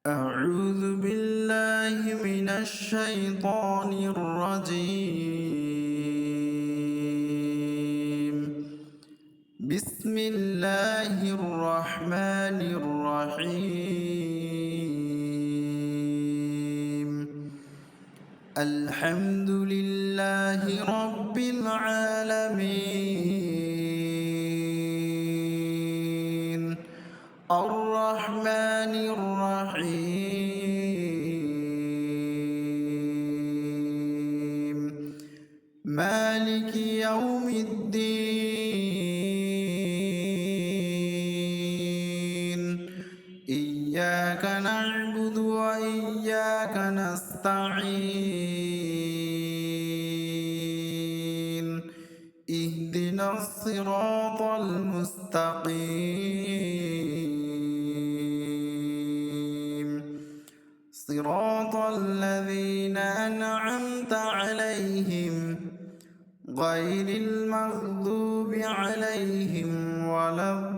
أعوذ بالله من الشيطان الرجيم. بسم الله الرحمن الرحيم. الحمد لله رب العالمين الرحمن الرحيم مالك يوم الدين إياك نعبد وإياك نستعين اهدنا الصراط المستقيم صراط الذين أنعمت عليهم غير المغضوب عليهم ولا